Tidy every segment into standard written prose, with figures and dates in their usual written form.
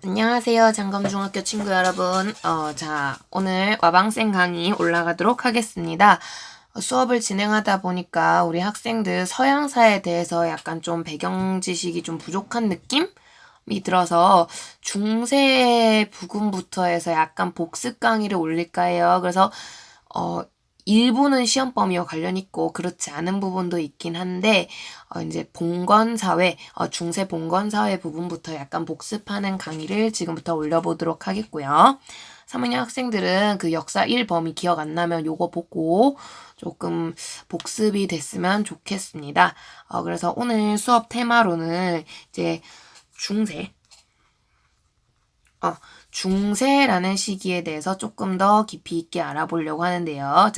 안녕하세요. 장검중학교 친구 여러분. 오늘 와방쌤 강의 올라가도록 하겠습니다. 수업을 진행하다 보니까 우리 학생들 서양사에 대해서 약간 좀 배경 지식이 좀 부족한 느낌이 들어서 중세 부분부터 해서 약간 복습 강의를 올릴까 해요. 그래서 일부는 시험 범위와 관련 있고 그렇지 않은 부분도 있긴 한데 이제 봉건사회, 중세 봉건사회 부분부터 약간 복습하는 강의를 지금부터 올려보도록 하겠고요. 3학년 학생들은 그 역사 1 범위 기억 안 나면 요거 보고 조금 복습이 됐으면 좋겠습니다. 그래서 오늘 수업 테마로는 이제 중세라는 시기에 대해서 조금 더 깊이 있게 알아보려고 하는데요.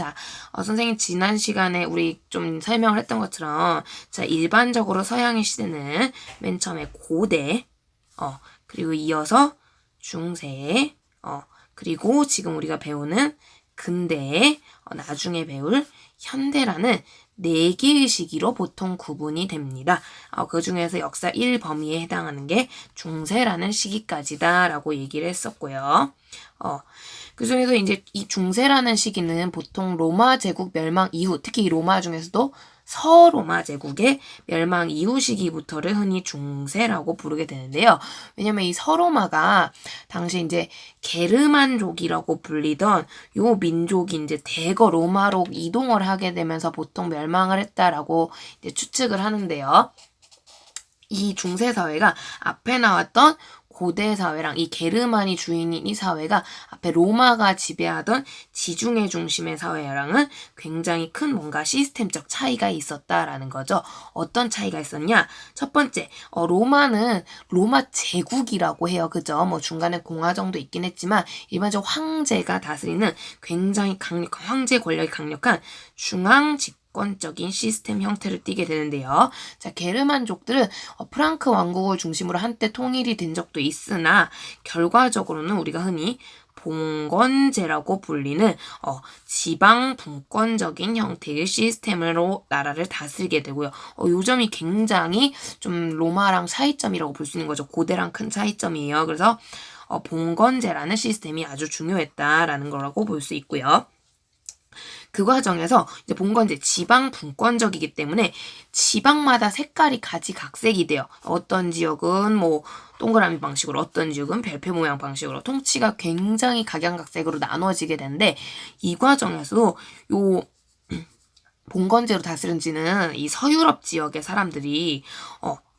선생님 지난 시간에 우리 좀 설명을 했던 것처럼 일반적으로 서양의 시대는 맨 처음에 고대, 그리고 이어서 중세, 그리고 지금 우리가 배우는 근대, 나중에 배울 현대라는 4개의 시기로 보통 구분이 됩니다. 그 중에서 역사 1 범위에 해당하는 게 중세라는 시기까지다 라고 얘기를 했었고요. 그 중에서 이제 이 중세라는 시기는 보통 로마 제국 멸망 이후, 특히 이 로마 중에서도 서로마 제국의 멸망 이후 시기부터를 흔히 중세라고 부르게 되는데요. 왜냐면 이 서로마가 당시 이제 게르만족이라고 불리던 요 민족이 이제 대거 로마로 이동을 하게 되면서 보통 멸망을 했다라고 이제 추측을 하는데요. 이 중세 사회가 앞에 나왔던 고대 사회랑 이 게르만이 주인인 이 사회가 앞에 로마가 지배하던 지중해 중심의 사회랑은 굉장히 큰 뭔가 시스템적 차이가 있었다라는 거죠. 어떤 차이가 있었냐? 첫 번째, 로마는 로마 제국이라고 해요. 그죠? 뭐 중간에 공화 정도 있긴 했지만 일반적으로 황제가 다스리는 굉장히 강력한 황제 권력이 강력한 중앙 집권적인 시스템 형태를 띠게 되는데요. 게르만족들은 프랑크 왕국을 중심으로 한때 통일이 된 적도 있으나 결과적으로는 우리가 흔히 봉건제라고 불리는 지방 분권적인 형태의 시스템으로 나라를 다스리게 되고요. 요 점이 굉장히 좀 로마랑 차이점이라고 볼 수 있는 거죠. 고대랑 큰 차이점이에요. 그래서 봉건제라는 시스템이 아주 중요했다라는 거라고 볼 수 있고요. 그 과정에서 이제 봉건제 지방 분권적이기 때문에 지방마다 색깔이 가지각색이 돼요. 어떤 지역은 뭐 동그라미 방식으로, 어떤 지역은 별표 모양 방식으로 통치가 굉장히 각양각색으로 나눠지게 되는데 이 과정에서 요 봉건제로 다스린 지는 이 서유럽 지역의 사람들이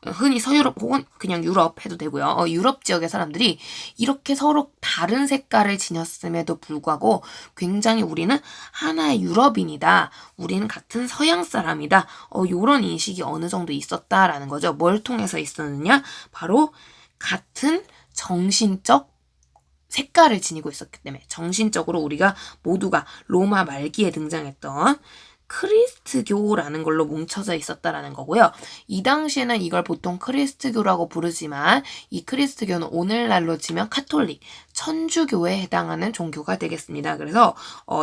흔히 서유럽 혹은 그냥 유럽 해도 되고요. 유럽 지역의 사람들이 이렇게 서로 다른 색깔을 지녔음에도 불구하고 굉장히 우리는 하나의 유럽인이다. 우리는 같은 서양 사람이다. 요런 인식이 어느 정도 있었다라는 거죠. 뭘 통해서 있었느냐? 바로 같은 정신적 색깔을 지니고 있었기 때문에 정신적으로 우리가 모두가 로마 말기에 등장했던 크리스트교라는 걸로 뭉쳐져 있었다라는 거고요. 이 당시에는 이걸 보통 크리스트교라고 부르지만 이 크리스트교는 오늘날로 치면 카톨릭, 천주교에 해당하는 종교가 되겠습니다. 그래서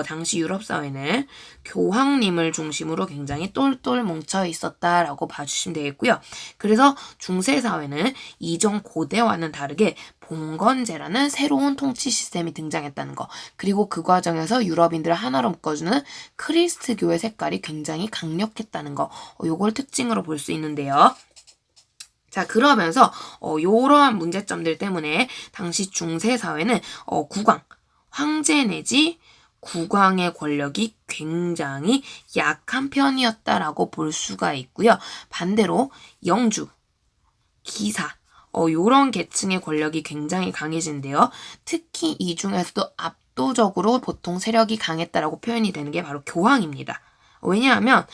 당시 유럽 사회는 교황님을 중심으로 굉장히 똘똘 뭉쳐 있었다라고 봐주시면 되겠고요. 그래서 중세 사회는 이전 고대와는 다르게 봉건제라는 새로운 통치 시스템이 등장했다는 거. 그리고 그 과정에서 유럽인들을 하나로 묶어주는 크리스트교의 색깔이 굉장히 강력했다는 거. 요걸 특징으로 볼 수 있는데요. 그러면서 이러한 문제점들 때문에 당시 중세 사회는 국왕, 황제 내지 국왕의 권력이 굉장히 약한 편이었다라고 볼 수가 있고요. 반대로 영주, 기사, 요런 계층의 권력이 굉장히 강해진데요. 특히 이 중에서도 압도적으로 보통 세력이 강했다라고 표현이 되는 게 바로 교황입니다. 왜냐하면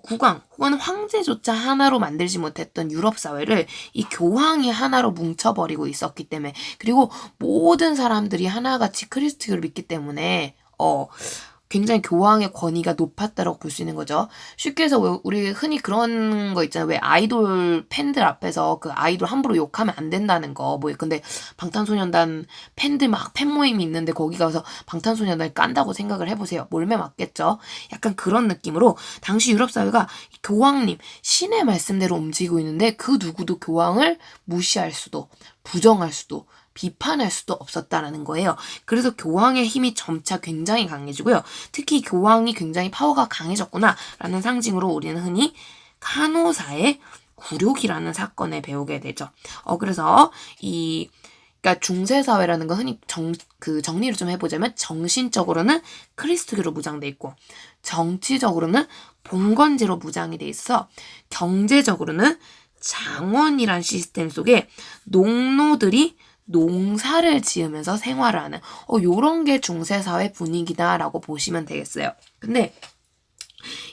국왕 혹은 황제조차 하나로 만들지 못했던 유럽 사회를 이 교황이 하나로 뭉쳐버리고 있었기 때문에, 그리고 모든 사람들이 하나같이 크리스트교를 믿기 때문에 굉장히 교황의 권위가 높았다고 볼 수 있는 거죠. 쉽게 해서 우리 흔히 그런 거 있잖아요. 왜 아이돌 팬들 앞에서 그 아이돌 함부로 욕하면 안 된다는 거. 근데 방탄소년단 팬들 막 팬 모임이 있는데 거기 가서 방탄소년단을 깐다고 생각을 해보세요. 몰매 맞겠죠? 약간 그런 느낌으로 당시 유럽 사회가 교황님, 신의 말씀대로 움직이고 있는데 그 누구도 교황을 무시할 수도, 부정할 수도 비판할 수도 없었다라는 거예요. 그래서 교황의 힘이 점차 굉장히 강해지고요. 특히 교황이 굉장히 파워가 강해졌구나라는 상징으로 우리는 흔히 간호사의 굴욕이라는 사건을 배우게 되죠. 그래서 그러니까 중세사회라는 건 흔히 정리를 좀 해보자면 정신적으로는 크리스트교로 무장돼 있고 정치적으로는 봉건제로 무장이 돼 있어서 경제적으로는 장원이란 시스템 속에 농노들이 농사를 지으면서 생활을 하는 요런 게 중세사회 분위기다라고 보시면 되겠어요. 근데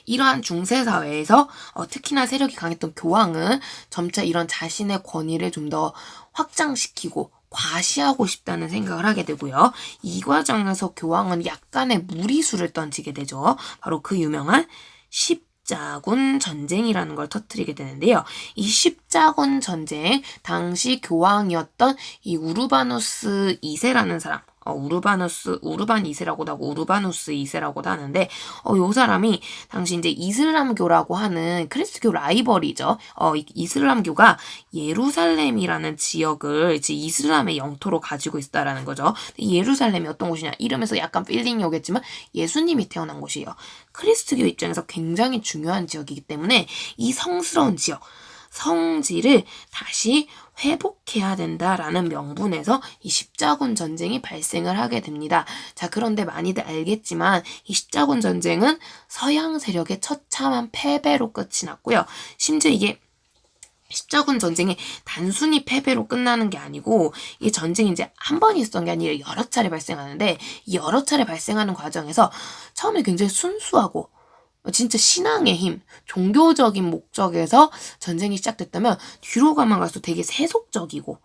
이러한 중세사회에서 특히나 세력이 강했던 교황은 점차 이런 자신의 권위를 좀 더 확장시키고 과시하고 싶다는 생각을 하게 되고요. 이 과정에서 교황은 약간의 무리수를 던지게 되죠. 바로 그 유명한 십자군 전쟁이라는 걸 터뜨리게 되는데요. 이 십자군 전쟁, 당시 교황이었던 이 우르바누스 2세라는 사람, 우르반 2세라고도 하고 우르바누스 2세라고도 하는데 요 사람이 당시 이제 이슬람교라고 하는 크리스트교 라이벌이죠. 이슬람교가 예루살렘이라는 지역을 이제 이슬람의 영토로 가지고 있다라는 거죠. 예루살렘이 어떤 곳이냐? 이름에서 약간 필링이 오겠지만 예수님이 태어난 곳이에요. 크리스트교 입장에서 굉장히 중요한 지역이기 때문에 이 성스러운 지역, 성지를 다시 회복해야 된다라는 명분에서 이 십자군 전쟁이 발생을 하게 됩니다. 자, 그런데 많이들 알겠지만 이 십자군 전쟁은 서양 세력의 처참한 패배로 끝이 났고요. 심지어 이게 십자군 전쟁이 단순히 패배로 끝나는 게 아니고 이 전쟁이 이제 한 번 있었던 게 아니라 여러 차례 발생하는데 이 여러 차례 발생하는 과정에서 처음에 굉장히 순수하고 진짜 신앙의 힘, 종교적인 목적에서 전쟁이 시작됐다면 뒤로 가면 갈수록 되게 세속적이고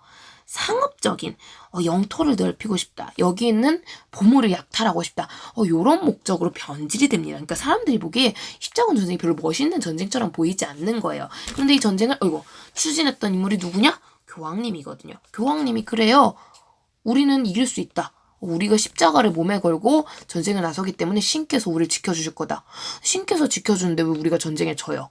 상업적인 영토를 넓히고 싶다. 여기 있는 보물을 약탈하고 싶다. 요런 목적으로 변질이 됩니다. 그러니까 사람들이 보기에 십자군 전쟁이 별로 멋있는 전쟁처럼 보이지 않는 거예요. 그런데 이 전쟁을 추진했던 인물이 누구냐? 교황님이거든요. 교황님이 그래요. 우리는 이길 수 있다. 우리가 십자가를 몸에 걸고 전쟁에 나서기 때문에 신께서 우리를 지켜주실 거다. 신께서 지켜주는데 왜 우리가 전쟁에 져요?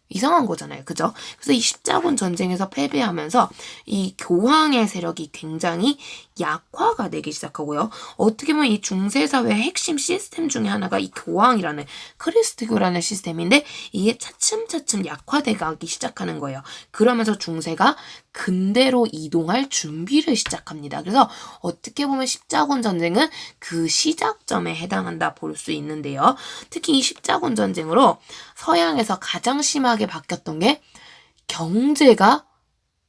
이상한 거잖아요. 그죠? 그래서 이 십자군 전쟁에서 패배하면서 이 교황의 세력이 굉장히 약화가 되기 시작하고요. 어떻게 보면 이 중세사회의 핵심 시스템 중에 하나가 이 교황이라는 크리스트교라는 시스템인데 이게 차츰차츰 약화돼 가기 시작하는 거예요. 그러면서 중세가 근대로 이동할 준비를 시작합니다. 그래서 어떻게 보면 십자군 전쟁은 그 시작점에 해당한다 볼 수 있는데요. 특히 이 십자군 전쟁으로 서양에서 가장 심하게 바뀌었던 게 경제가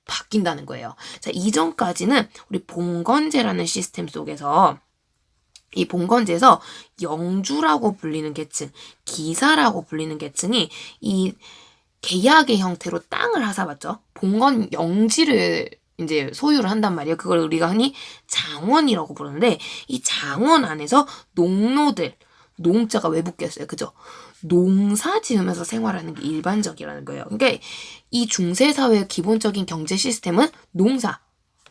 바뀐다는 거예요. 자, 이전까지는 우리 봉건제라는 시스템 속에서 이 봉건제에서 영주라고 불리는 계층, 기사라고 불리는 계층이 이 계약의 형태로 땅을 하사받죠. 봉건 영지를 이제 소유를 한단 말이에요. 그걸 우리가 흔히 장원이라고 부르는데 이 장원 안에서 농노들, 농자가 왜 붙겠어요? 그죠? 농사 지으면서 생활하는 게 일반적이라는 거예요. 그러니까 이 중세사회의 기본적인 경제 시스템은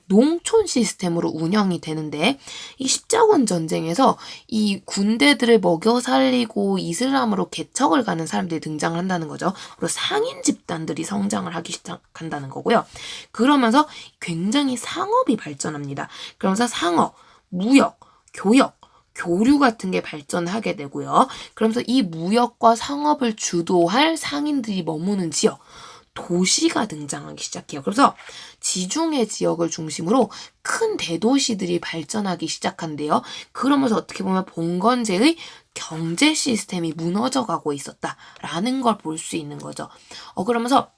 농촌 시스템으로 운영이 되는데 이 십자군 전쟁에서 이 군대들을 먹여 살리고 이슬람으로 개척을 가는 사람들이 등장을 한다는 거죠. 그리고 상인 집단들이 성장을 하기 시작한다는 거고요. 그러면서 굉장히 상업이 발전합니다. 그러면서 상업, 무역, 교역, 교류 같은 게 발전하게 되고요. 그러면서 이 무역과 상업을 주도할 상인들이 머무는 지역, 도시가 등장하기 시작해요. 그래서 지중해 지역을 중심으로 큰 대도시들이 발전하기 시작한대요. 그러면서 어떻게 보면 봉건제의 경제 시스템이 무너져가고 있었다라는 걸 볼 수 있는 거죠. 그러면서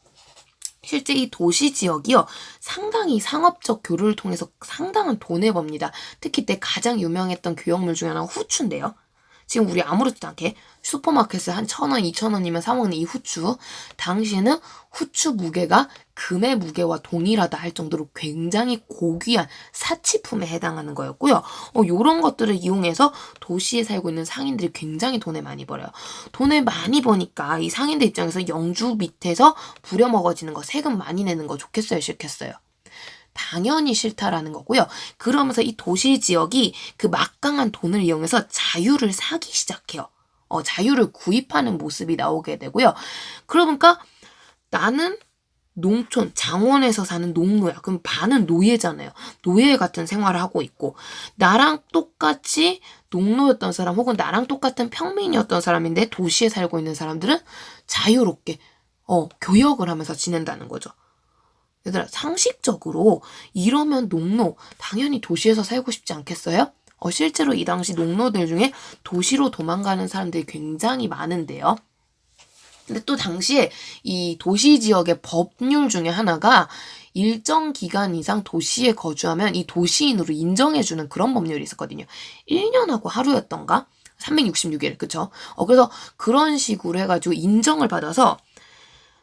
실제 이 도시 지역이요, 상당히 상업적 교류를 통해서 상당한 돈을 법니다. 특히 이때 가장 유명했던 교역물 중에 하나가 후추인데요. 지금 우리 아무렇지도 않게 슈퍼마켓에 한 1,000원, 2,000원이면 사먹는 이 후추, 당시에는 후추 무게가 금의 무게와 동일하다 할 정도로 굉장히 고귀한 사치품에 해당하는 거였고요. 요런 것들을 이용해서 도시에 살고 있는 상인들이 굉장히 돈을 많이 벌어요. 돈을 많이 버니까 이 상인들 입장에서 영주 밑에서 부려먹어지는 거, 세금 많이 내는 거 좋겠어요, 싫겠어요? 당연히 싫다라는 거고요. 그러면서 이 도시 지역이 그 막강한 돈을 이용해서 자유를 사기 시작해요. 자유를 구입하는 모습이 나오게 되고요. 그러니까 나는 농촌, 장원에서 사는 농노야. 그럼 반은 노예잖아요. 노예 같은 생활을 하고 있고, 나랑 똑같이 농노였던 사람 혹은 나랑 똑같은 평민이었던 사람인데 도시에 살고 있는 사람들은 자유롭게 교역을 하면서 지낸다는 거죠. 얘들아, 상식적으로 이러면 농노 당연히 도시에서 살고 싶지 않겠어요? 실제로 이 당시 농노들 중에 도시로 도망가는 사람들이 굉장히 많은데요. 근데 또 당시에 이 도시 지역의 법률 중에 하나가 일정 기간 이상 도시에 거주하면 이 도시인으로 인정해주는 그런 법률이 있었거든요. 1년하고 하루였던가? 366일, 그쵸? 그래서 그런 식으로 해가지고 인정을 받아서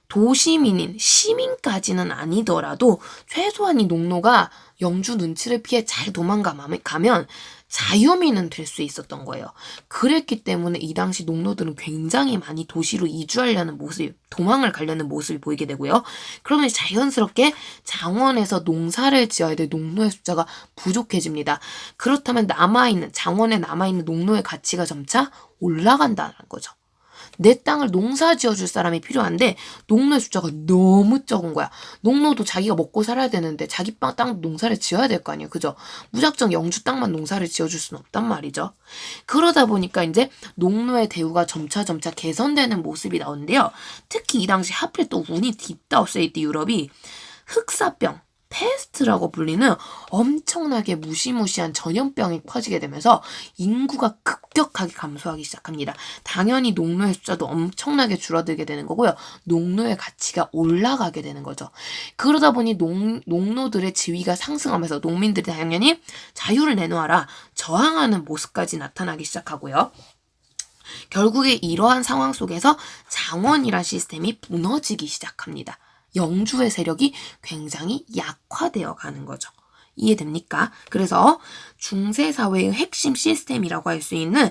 도시민인, 시민까지는 아니더라도 최소한 이 농노가 영주 눈치를 피해 잘 도망가면 자유민은 될 수 있었던 거예요. 그랬기 때문에 이 당시 농노들은 굉장히 많이 도시로 이주하려는 모습, 도망을 가려는 모습이 보이게 되고요. 그러면 자연스럽게 장원에서 농사를 지어야 될 농노의 숫자가 부족해집니다. 그렇다면 장원에 남아있는 농노의 가치가 점차 올라간다는 거죠. 내 땅을 농사 지어줄 사람이 필요한데 농노의 숫자가 너무 적은 거야. 농노도 자기가 먹고 살아야 되는데 자기 땅 농사를 지어야 될 거 아니에요. 그죠? 무작정 영주 땅만 농사를 지어줄 수는 없단 말이죠. 그러다 보니까 이제 농노의 대우가 점차 개선되는 모습이 나오는데요. 특히 이 당시 하필 또 운이 딥다우세이트 유럽이 흑사병, 패스트라고 불리는 엄청나게 무시무시한 전염병이 퍼지게 되면서 인구가 급격하게 감소하기 시작합니다. 당연히 농노의 숫자도 엄청나게 줄어들게 되는 거고요. 농노의 가치가 올라가게 되는 거죠. 그러다 보니 농노들의 지위가 상승하면서 농민들이 당연히 자유를 내놓아라 저항하는 모습까지 나타나기 시작하고요. 결국에 이러한 상황 속에서 장원이란 시스템이 무너지기 시작합니다. 영주의 세력이 굉장히 약화되어 가는 거죠. 이해됩니까? 그래서 중세사회의 핵심 시스템이라고 할 수 있는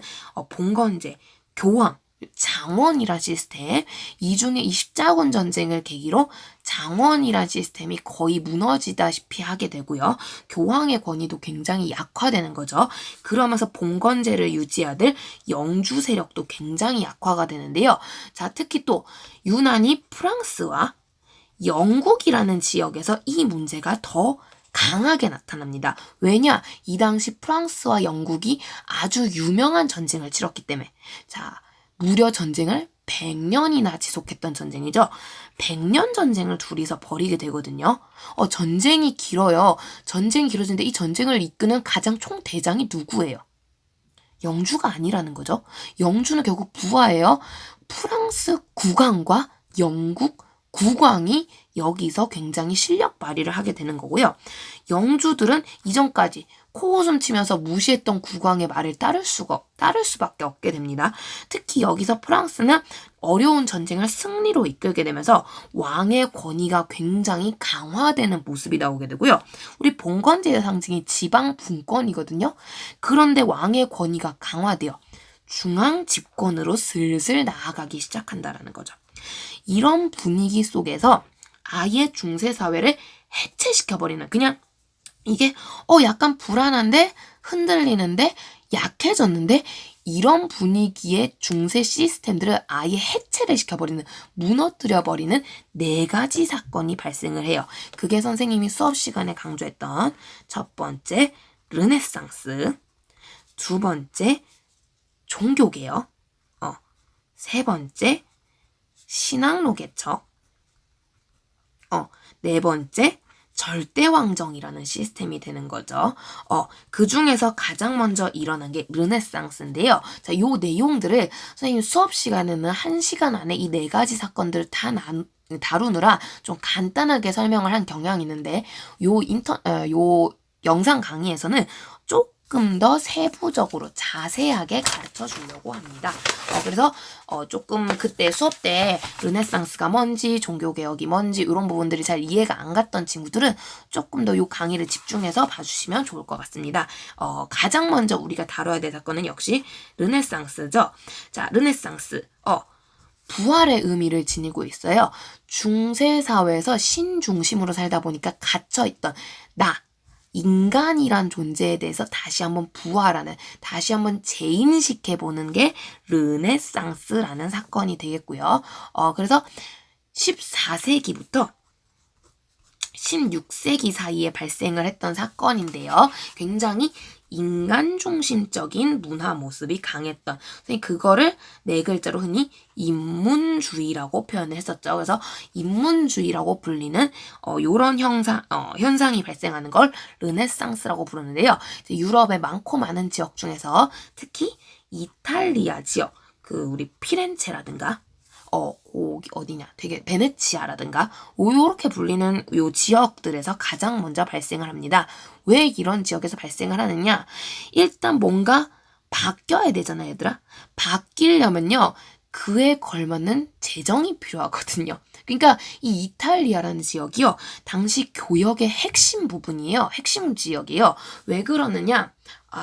봉건제, 교황, 장원이란 시스템, 이 중에 이 십자군 전쟁을 계기로 장원이란 시스템이 거의 무너지다시피 하게 되고요. 교황의 권위도 굉장히 약화되는 거죠. 그러면서 봉건제를 유지하던 영주 세력도 굉장히 약화가 되는데요. 자, 특히 또 유난히 프랑스와 영국이라는 지역에서 이 문제가 더 강하게 나타납니다. 왜냐? 이 당시 프랑스와 영국이 아주 유명한 전쟁을 치렀기 때문에. 자, 무려 전쟁을 100년이나 지속했던 전쟁이죠. 100년 전쟁을 둘이서 벌이게 되거든요. 전쟁이 길어요. 전쟁이 길어지는데 이 전쟁을 이끄는 가장 총대장이 누구예요? 영주가 아니라는 거죠. 영주는 결국 부하예요. 프랑스 국왕과 영국 국왕이 여기서 굉장히 실력 발휘를 하게 되는 거고요. 영주들은 이전까지 코웃음 치면서 무시했던 국왕의 말을 따를 수밖에 없게 됩니다. 특히 여기서 프랑스는 어려운 전쟁을 승리로 이끌게 되면서 왕의 권위가 굉장히 강화되는 모습이 나오게 되고요. 우리 봉건제의 상징이 지방 분권이거든요. 그런데 왕의 권위가 강화되어 중앙 집권으로 슬슬 나아가기 시작한다라는 거죠. 이런 분위기 속에서 아예 중세사회를 해체시켜버리는, 그냥 이게 약간 불안한데 흔들리는데 약해졌는데 이런 분위기의 중세 시스템들을 아예 해체를 시켜버리는, 무너뜨려버리는 4가지 사건이 발생을 해요. 그게 선생님이 수업 시간에 강조했던 첫 번째 르네상스, 두 번째 종교개혁, 세 번째 신앙로 개척, 네 번째 절대왕정이라는 시스템이 되는 거죠. 그 중에서 가장 먼저 일어난 게 르네상스인데요. 자, 요 내용들을 선생님 수업 시간에는 1시간 안에 이 4가지 사건들을 다 다루느라 좀 간단하게 설명을 한 경향이 있는데, 요 영상 강의에서는 조금 더 세부적으로 자세하게 가르쳐 주려고 합니다. 그래서 조금 그때 수업 때 르네상스가 뭔지 종교개혁이 뭔지 이런 부분들이 잘 이해가 안 갔던 친구들은 조금 더 이 강의를 집중해서 봐주시면 좋을 것 같습니다. 가장 먼저 우리가 다뤄야 될 사건은 역시 르네상스죠. 자, 르네상스 부활의 의미를 지니고 있어요. 중세사회에서 신중심으로 살다 보니까 갇혀있던 인간이란 존재에 대해서 다시 한번 부활하는, 다시 한번 재인식해보는 게 르네상스라는 사건이 되겠고요. 그래서 14세기부터 16세기 사이에 발생을 했던 사건인데요. 굉장히 인간 중심적인 문화 모습이 강했던, 선생님 그거를 네 글자로 흔히 인문주의라고 표현을 했었죠. 그래서 인문주의라고 불리는 요런 현상이 발생하는 걸 르네상스라고 부르는데요. 유럽의 많고 많은 지역 중에서 특히 이탈리아 지역, 그 우리 피렌체라든가 거기 어디냐? 되게 베네치아라든가 요렇게 불리는 요 지역들에서 가장 먼저 발생을 합니다. 왜 이런 지역에서 발생을 하느냐? 일단 뭔가 바뀌어야 되잖아요, 얘들아. 바뀌려면요. 그에 걸맞는 재정이 필요하거든요. 그러니까 이 이탈리아라는 지역이요. 당시 교역의 핵심 부분이에요. 핵심 지역이에요. 왜 그러느냐?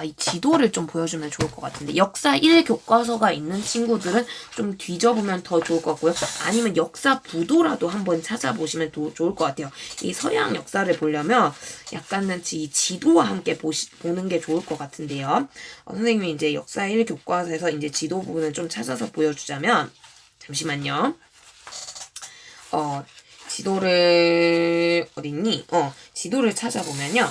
이 지도를 좀 보여주면 좋을 것 같은데, 역사 1 교과서가 있는 친구들은 좀 뒤져보면 더 좋을 것 같고요. 아니면 역사 부도라도 한번 찾아보시면 좋을 것 같아요. 이 서양 역사를 보려면 약간은 이 지도와 함께 보는 게 좋을 것 같은데요. 선생님이 이제 역사 1 교과서에서 이제 지도 부분을 좀 찾아서 보여주자면, 잠시만요. 지도를 어딨니? 지도를 찾아보면요.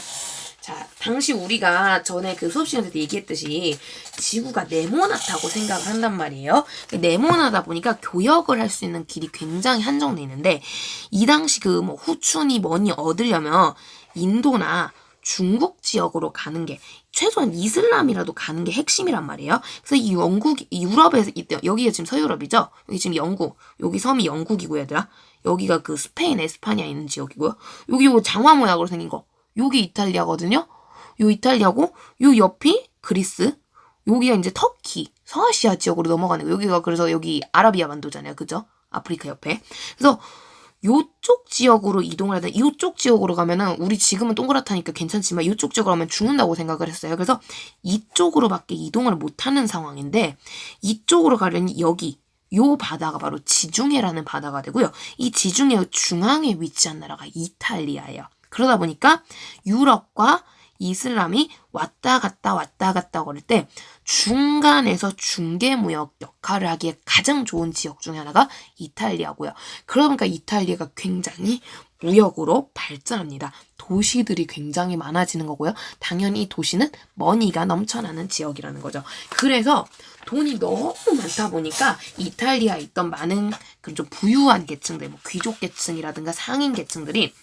자, 당시 우리가 전에 그 수업 시간에 얘기했듯이 지구가 네모나다고 생각을 한단 말이에요. 네모나다 보니까 교역을 할 수 있는 길이 굉장히 한정돼 있는데, 이 당시 그 뭐 후춘이 뭐니 얻으려면 인도나 중국 지역으로 가는 게, 최소한 이슬람이라도 가는 게 핵심이란 말이에요. 그래서 이 유럽에서, 여기가 지금 서유럽이죠? 여기 지금 영국, 여기 섬이 영국이고, 얘들아. 여기가 그 스페인, 에스파냐 있는 지역이고요. 여기 뭐 장화 모양으로 생긴 거. 여기 이탈리아거든요? 요 이탈리아고, 요 옆이 그리스, 여기가 이제 터키, 서아시아 지역으로 넘어가는 거. 여기가 그래서 여기 아라비아 반도잖아요. 그죠? 아프리카 옆에. 그래서 요쪽 지역으로 이동을 하든, 이쪽 지역으로 가면은, 우리 지금은 동그랗다니까 괜찮지만, 이쪽 지역으로 가면 죽는다고 생각을 했어요. 그래서 이쪽으로밖에 이동을 못하는 상황인데, 이쪽으로 가려니 여기, 요 바다가 바로 지중해라는 바다가 되고요. 이 지중해 중앙에 위치한 나라가 이탈리아예요. 그러다 보니까 유럽과 이슬람이 왔다 갔다 거릴 때 중간에서 중개무역 역할을 하기에 가장 좋은 지역 중에 하나가 이탈리아고요. 그러다 보니까 이탈리아가 굉장히 무역으로 발전합니다. 도시들이 굉장히 많아지는 거고요. 당연히 이 도시는 머니가 넘쳐나는 지역이라는 거죠. 그래서 돈이 너무 많다 보니까 이탈리아에 있던 많은 그런 좀 부유한 계층들, 뭐 귀족 계층이라든가 상인 계층들이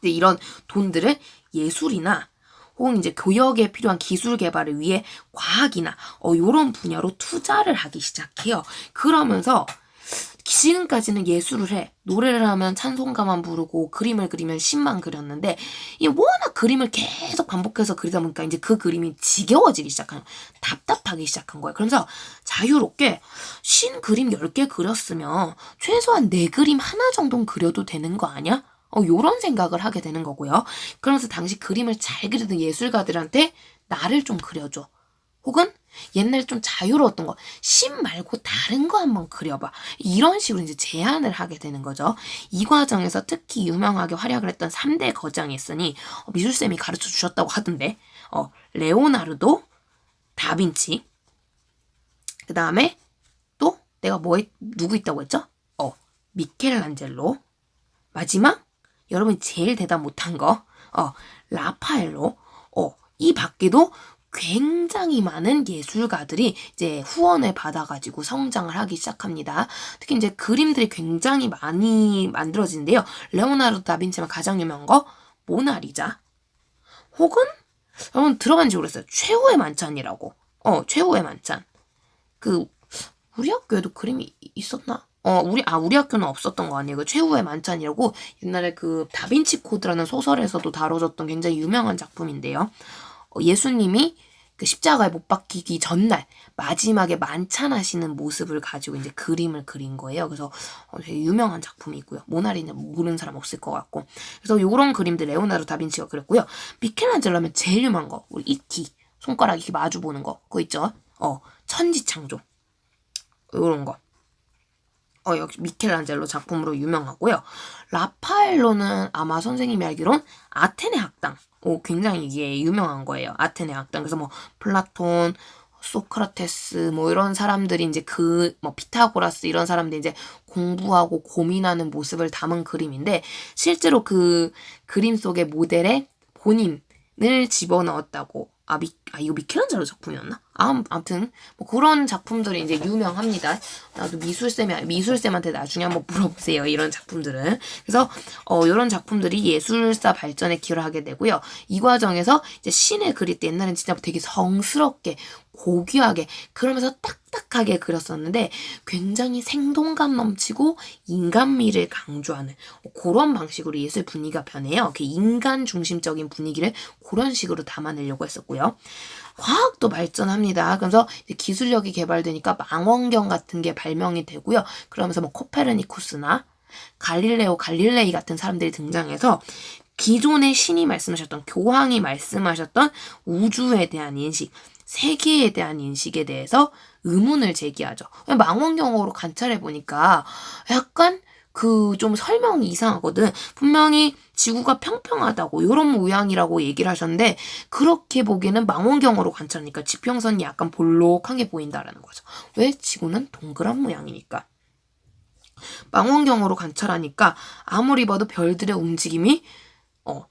이런 돈들을 예술이나 혹은 이제 교역에 필요한 기술 개발을 위해 과학이나 요런 분야로 투자를 하기 시작해요. 그러면서 지금까지는 예술을 해. 노래를 하면 찬송가만 부르고 그림을 그리면 시만 그렸는데, 이 워낙 그림을 계속 반복해서 그리다 보니까 이제 그 그림이 지겨워지기 시작한, 답답하기 시작한 거예요. 그러면서 자유롭게 신 그림 10개 그렸으면 최소한 내 그림 하나 정도는 그려도 되는 거 아니야? 요런 생각을 하게 되는 거고요. 그러면서 당시 그림을 잘 그리던 예술가들한테 나를 좀 그려줘. 혹은 옛날에 좀 자유로웠던 거, 신 말고 다른 거 한번 그려봐. 이런 식으로 이제 제안을 하게 되는 거죠. 이 과정에서 특히 유명하게 활약을 했던 3대 거장이 있으니 미술쌤이 가르쳐 주셨다고 하던데, 레오나르도, 다빈치, 그 다음에 또 내가 누구 있다고 했죠? 미켈란젤로, 마지막 여러분이 제일 대답 못한 거, 라파엘로, 이 밖에도 굉장히 많은 예술가들이 이제 후원을 받아가지고 성장을 하기 시작합니다. 특히 이제 그림들이 굉장히 많이 만들어지는데요. 레오나르도 다빈치만 가장 유명한 거, 모나리자. 혹은, 여러분 들어봤는지 모르겠어요. 최후의 만찬이라고. 최후의 만찬. 우리 학교에도 그림이 있었나? 우리 학교는 없었던 거 아니에요. 그 최후의 만찬이라고 옛날에 그 다빈치 코드라는 소설에서도 다뤄졌던 굉장히 유명한 작품인데요. 예수님이 그 십자가에 못 박히기 전날 마지막에 만찬하시는 모습을 가지고 이제 그림을 그린 거예요. 그래서 되게 유명한 작품이고요. 모나리는 모르는 사람 없을 것 같고. 그래서 요런 그림들 레오나르도 다빈치가 그렸고요. 미켈란젤로 하면 제일 유명한 거, 우리 이티 손가락 이렇게 마주 보는 거, 그거 있죠? 천지창조 요런 거. 역시 미켈란젤로 작품으로 유명하고요. 라파엘로는 아마 선생님이 알기론 아테네 학당. 굉장히 이게 유명한 거예요. 아테네 학당. 그래서 뭐 플라톤, 소크라테스 뭐 이런 사람들이 이제 그 뭐 피타고라스 이런 사람들이 이제 공부하고 고민하는 모습을 담은 그림인데 실제로 그 그림 속의 모델에 본인을 집어넣었다고. 이거 미켈란젤로 작품이었나? 아무튼 뭐 그런 작품들이 이제 유명합니다. 나도 미술쌤한테 나중에 한번 물어보세요. 이런 작품들은. 그래서 이런 작품들이 예술사 발전에 기여를 하게 되고요. 이 과정에서 이제 신을 그릴 때 옛날엔 진짜 되게 성스럽게 고귀하게 그러면서 딱딱하게 그렸었는데 굉장히 생동감 넘치고 인간미를 강조하는 그런 방식으로 예술 분위기가 변해요. 그 인간 중심적인 분위기를 그런 식으로 담아내려고 했었고요. 과학도 발전합니다. 그래서 기술력이 개발되니까 망원경 같은 게 발명이 되고요. 그러면서 뭐 코페르니쿠스나 갈릴레이 같은 사람들이 등장해서 기존의 신이 말씀하셨던 교황이 말씀하셨던 우주에 대한 인식, 세계에 대한 인식에 대해서 의문을 제기하죠. 망원경으로 관찰해 보니까 약간 좀 설명이 이상하거든. 분명히 지구가 평평하다고 이런 모양이라고 얘기를 하셨는데 그렇게 보기에는 망원경으로 관찰하니까 지평선이 약간 볼록한 게 보인다라는 거죠. 왜? 지구는 동그란 모양이니까. 망원경으로 관찰하니까 아무리 봐도 별들의 움직임이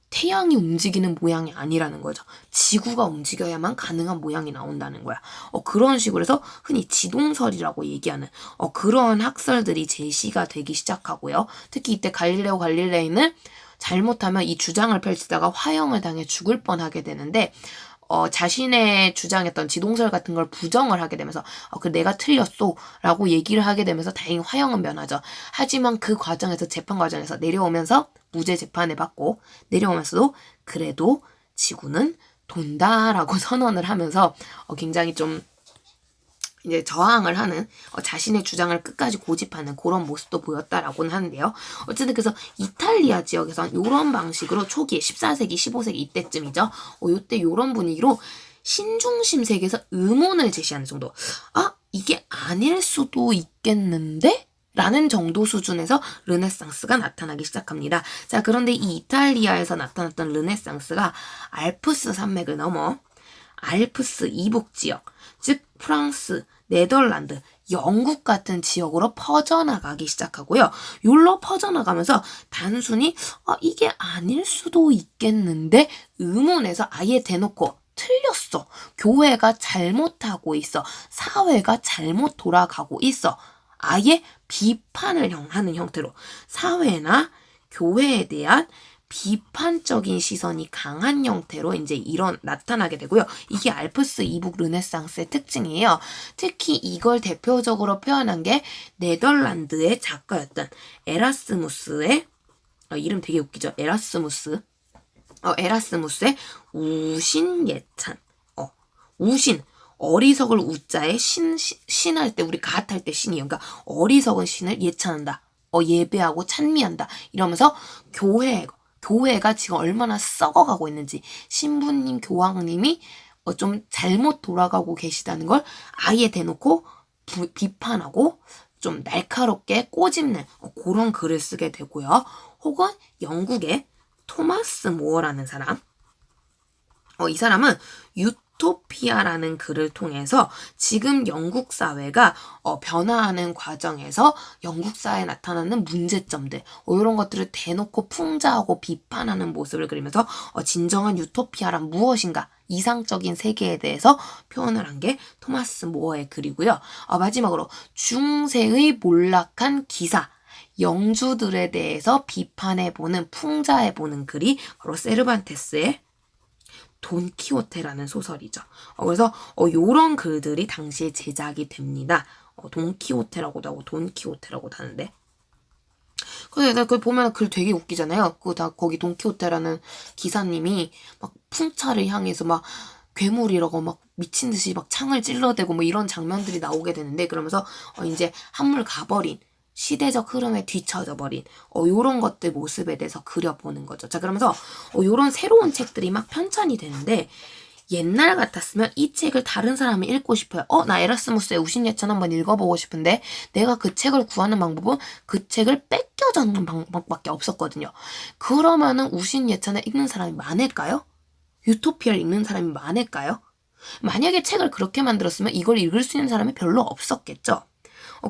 태양이 움직이는 모양이 아니라는 거죠. 지구가 움직여야만 가능한 모양이 나온다는 거야. 그런 식으로 해서 흔히 지동설이라고 얘기하는 그런 학설들이 제시가 되기 시작하고요. 특히 이때 갈릴레이는 잘못하면 이 주장을 펼치다가 화형을 당해 죽을 뻔하게 되는데 자신의 주장했던 지동설 같은 걸 부정을 하게 되면서 내가 틀렸소 라고 얘기를 하게 되면서 다행히 화형은 면하죠. 하지만 그 과정에서 재판 과정에서 내려오면서 무죄 재판을 받고 내려오면서도 그래도 지구는 돈다라고 선언을 하면서 굉장히 좀 이제 저항을 하는 자신의 주장을 끝까지 고집하는 그런 모습도 보였다라고는 하는데요. 어쨌든 그래서 이탈리아 지역에선 이런 방식으로 초기에 14세기, 15세기 이때쯤이죠. 요때 이런 분위기로 신중심 세계에서 의문을 제시하는 정도. 이게 아닐 수도 있겠는데? 라는 정도 수준에서 르네상스가 나타나기 시작합니다. 자, 그런데 이 이탈리아에서 나타났던 르네상스가 알프스 산맥을 넘어 알프스 이북 지역, 즉 프랑스, 네덜란드, 영국 같은 지역으로 퍼져나가기 시작하고요. 요로 퍼져나가면서 단순히 이게 아닐 수도 있겠는데 의문에서 아예 대놓고 틀렸어. 교회가 잘못하고 있어. 사회가 잘못 돌아가고 있어. 아예 비판을 하는 형태로 사회나 교회에 대한 비판적인 시선이 강한 형태로 이제 나타나게 되고요. 이게 알프스 이북 르네상스의 특징이에요. 특히 이걸 대표적으로 표현한 게 네덜란드의 작가였던 에라스무스의 이름 되게 웃기죠. 에라스무스의 우신예찬. 우신. 어리석을 우자에 신할 때 우리 갓할 때 신이에요. 그러니까 어리석은 신을 예찬한다. 예배하고 찬미한다. 이러면서 교회가 지금 얼마나 썩어가고 있는지 신부님, 교황님이 좀 잘못 돌아가고 계시다는 걸 아예 대놓고 비판하고 좀 날카롭게 꼬집는 그런 글을 쓰게 되고요. 혹은 영국의 토마스 모어라는 사람. 이 사람은 유토피아라는 글을 통해서 지금 영국 사회가 변화하는 과정에서 영국 사회에 나타나는 문제점들 이런 것들을 대놓고 풍자하고 비판하는 모습을 그리면서 진정한 유토피아란 무엇인가 이상적인 세계에 대해서 표현을 한 게 토마스 모어의 글이고요. 마지막으로 중세의 몰락한 기사 영주들에 대해서 비판해보는 풍자해보는 글이 바로 세르반테스의 돈키호테라는 소설이죠. 그래서 요런 글들이 당시에 제작이 됩니다. 돈키호테라고도 하고 돈키호테라고도 하는데 그래서 그 보면 글 되게 웃기잖아요. 거기 돈키호테라는 기사님이 막 풍차를 향해서 막 괴물이라고 막 미친 듯이 막 창을 찔러대고 뭐 이런 장면들이 나오게 되는데 그러면서 이제 한물 가버린 시대적 흐름에 뒤처져 버린 요런 것들 모습에 대해서 그려보는 거죠. 자, 그러면서 요런 새로운 책들이 막 편찬이 되는데 옛날 같았으면 이 책을 다른 사람이 읽고 싶어요. 나 에라스무스의 우신예찬 한번 읽어보고 싶은데 내가 그 책을 구하는 방법은 그 책을 뺏겨잡는 방법밖에 없었거든요. 그러면은 우신예찬을 읽는 사람이 많을까요? 유토피아를 읽는 사람이 많을까요? 만약에 책을 그렇게 만들었으면 이걸 읽을 수 있는 사람이 별로 없었겠죠.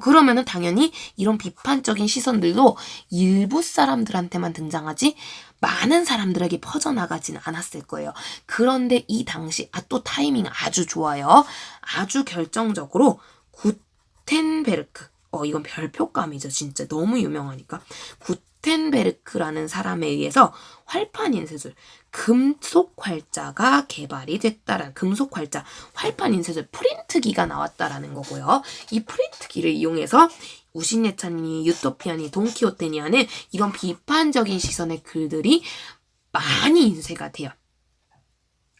그러면은 당연히 이런 비판적인 시선들도 일부 사람들한테만 등장하지 많은 사람들에게 퍼져나가지는 않았을 거예요. 그런데 이 당시, 또 타이밍 아주 좋아요. 아주 결정적으로 구텐베르크. 이건 별표감이죠. 진짜 너무 유명하니까. 구텐베르크라는 사람에 의해서 활판 인쇄술, 금속 활자가 개발이 됐다라는, 금속 활자, 활판 인쇄술 프린트기가 나왔다라는 거고요. 이 프린트기를 이용해서 우신예찬이, 유토피아니, 돈키호테니 하는 이런 비판적인 시선의 글들이 많이 인쇄가 돼요.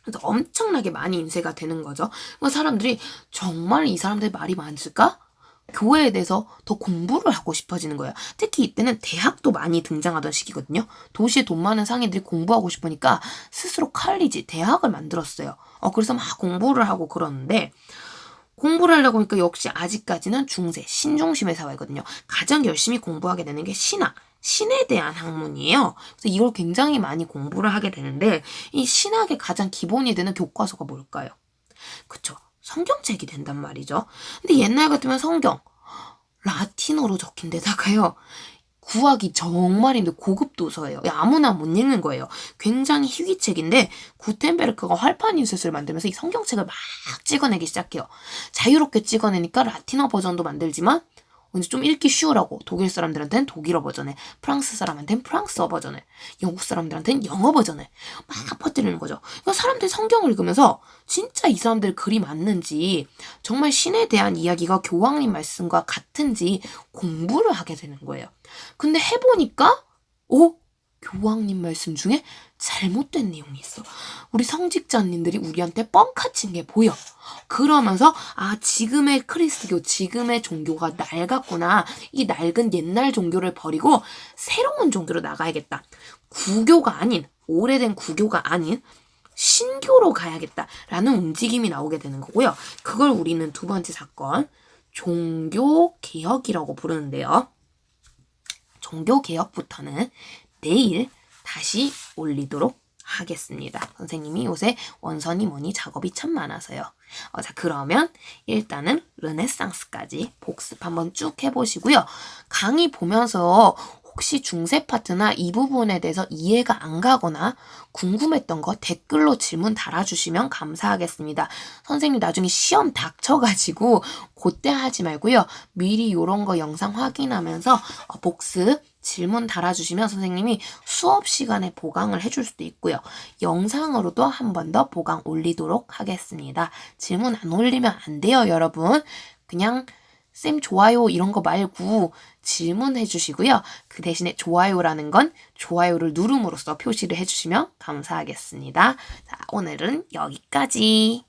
그래서 엄청나게 많이 인쇄가 되는 거죠. 사람들이 정말 이 사람들 말이 많을까? 교회에 대해서 더 공부를 하고 싶어지는 거예요. 특히 이때는 대학도 많이 등장하던 시기거든요. 도시에 돈 많은 상인들이 공부하고 싶으니까 스스로 칼리지, 대학을 만들었어요. 그래서 막 공부를 하고 그러는데, 공부를 하려고 하니까 역시 아직까지는 중세, 신중심의 사회거든요. 가장 열심히 공부하게 되는 게 신학, 신에 대한 학문이에요. 그래서 이걸 굉장히 많이 공부를 하게 되는데, 이 신학의 가장 기본이 되는 교과서가 뭘까요? 그쵸. 성경책이 된단 말이죠. 근데 옛날 같으면 성경, 라틴어로 적힌 데다가요. 구하기 정말 힘든 고급 도서예요. 아무나 못 읽는 거예요. 굉장히 희귀책인데 구텐베르크가 활판 인쇄술을 만들면서 이 성경책을 막 찍어내기 시작해요. 자유롭게 찍어내니까 라틴어 버전도 만들지만 이제 좀 읽기 쉬우라고 독일 사람들한테는 독일어 버전에, 프랑스 사람한테는 프랑스어 버전에, 영국 사람들한테는 영어 버전에 막 퍼뜨리는 거죠. 그러니까 사람들이 성경을 읽으면서 진짜 이 사람들 글이 맞는지, 정말 신에 대한 이야기가 교황님 말씀과 같은지 공부를 하게 되는 거예요. 근데 해보니까 교황님 말씀 중에 잘못된 내용이 있어. 우리 성직자님들이 우리한테 뻥카친 게 보여. 그러면서 지금의 크리스트교, 지금의 종교가 낡았구나. 이 낡은 옛날 종교를 버리고 새로운 종교로 나가야겠다. 구교가 아닌, 오래된 구교가 아닌 신교로 가야겠다라는 움직임이 나오게 되는 거고요. 그걸 우리는 두 번째 사건, 종교개혁이라고 부르는데요. 종교개혁부터는 내일 다시 올리도록 하겠습니다. 선생님이 요새 원서니 뭐니 작업이 참 많아서요. 자, 그러면 일단은 르네상스까지 복습 한번 쭉 해보시고요. 강의 보면서 혹시 중세 파트나 이 부분에 대해서 이해가 안 가거나 궁금했던 거 댓글로 질문 달아주시면 감사하겠습니다. 선생님 나중에 시험 닥쳐가지고 그때 하지 말고요. 미리 요런 거 영상 확인하면서 복습 질문 달아주시면 선생님이 수업 시간에 보강을 해줄 수도 있고요. 영상으로도 한 번 더 보강 올리도록 하겠습니다. 질문 안 올리면 안 돼요, 여러분. 그냥 쌤 좋아요 이런 거 말고 질문해 주시고요. 그 대신에 좋아요라는 건 좋아요를 누름으로써 표시를 해주시면 감사하겠습니다. 자, 오늘은 여기까지.